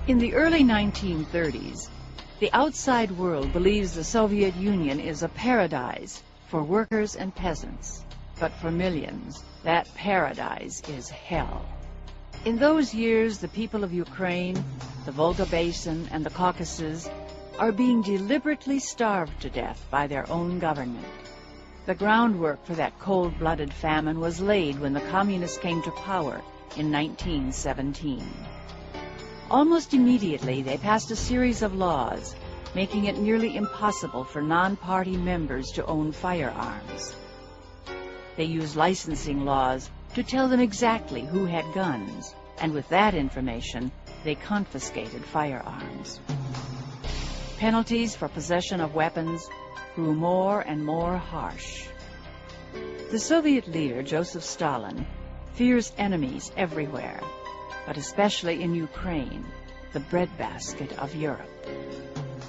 In the early 1930s, the outside world believes the Soviet Union is a paradise for workers and peasants. But for millions, that paradise is hell. In those years, the people of Ukraine, the Volga Basin, and the Caucasus are being deliberately starved to death by their own government. The groundwork for that cold-blooded famine was laid when the communists came to power in 1917. Almost immediately, they passed a series of laws, making it nearly impossible for non-party members to own firearms. They used licensing laws to tell them exactly who had guns, and with that information, they confiscated firearms. Penalties for possession of weapons grew more and more harsh. The Soviet leader, Joseph Stalin, fears enemies everywhere, but especially in Ukraine, the breadbasket of Europe.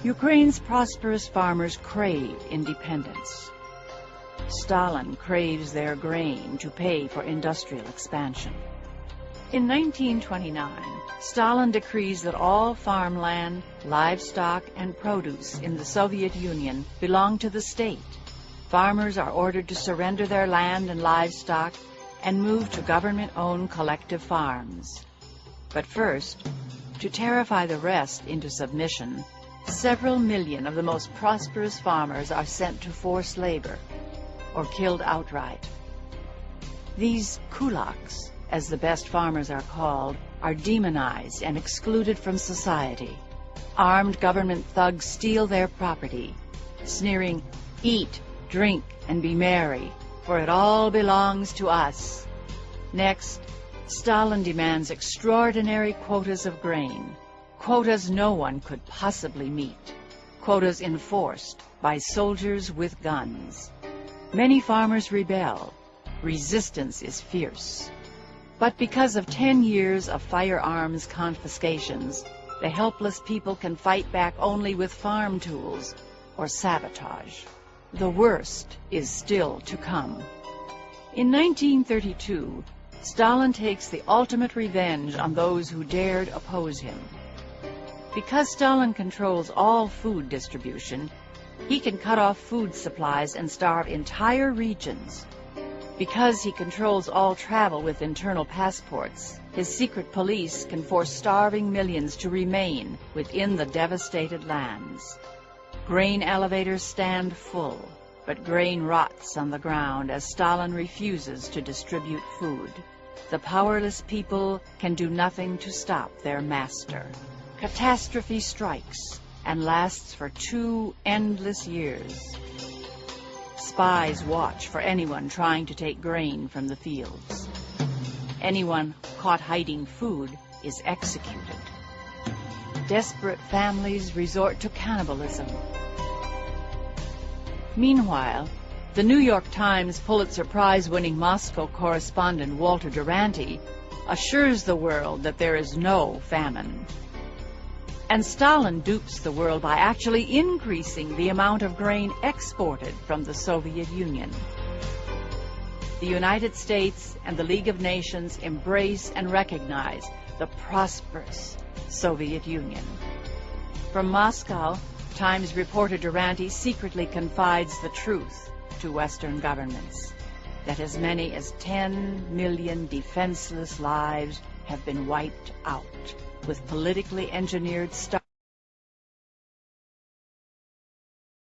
Ukraine's prosperous farmers crave independence. Stalin craves their grain to pay for industrial expansion. In 1929, Stalin decrees that all farmland, livestock, and produce in the Soviet Union belong to the state. Farmers are ordered to surrender their land and livestock and move to government-owned collective farms. But first, to terrify the rest into submission, several million of the most prosperous farmers are sent to forced labor or killed outright. These kulaks, as the best farmers are called, are demonized and excluded from society. Armed government thugs steal their property, sneering, "Eat, drink, and be merry, for it all belongs to us." Next, Stalin demands extraordinary quotas of grain, quotas no one could possibly meet, quotas enforced by soldiers with guns. Many farmers rebel. Resistance is fierce. But because of 10 years of firearms confiscations, the helpless people can fight back only with farm tools or sabotage. The worst is still to come. In 1932, Stalin takes the ultimate revenge on those who dared oppose him. Because Stalin controls all food distribution, he can cut off food supplies and starve entire regions. Because he controls all travel with internal passports, his secret police can force starving millions to remain within the devastated lands. Grain elevators stand full, but grain rots on the ground as Stalin refuses to distribute food. The powerless people can do nothing to stop their master. Catastrophe strikes and lasts for 2 endless years. Spies watch for anyone trying to take grain from the fields. Anyone caught hiding food is executed. Desperate families resort to cannibalism. Meanwhile, the New York Times Pulitzer Prize-winning Moscow correspondent Walter Duranty assures the world that there is no famine. And Stalin dupes the world by actually increasing the amount of grain exported from the Soviet Union. The United States and the League of Nations embrace and recognize the prosperous Soviet Union. From Moscow, Times reporter Duranty secretly confides the truth to Western governments, that as many as 10 million defenseless lives have been wiped out with politically engineered starvation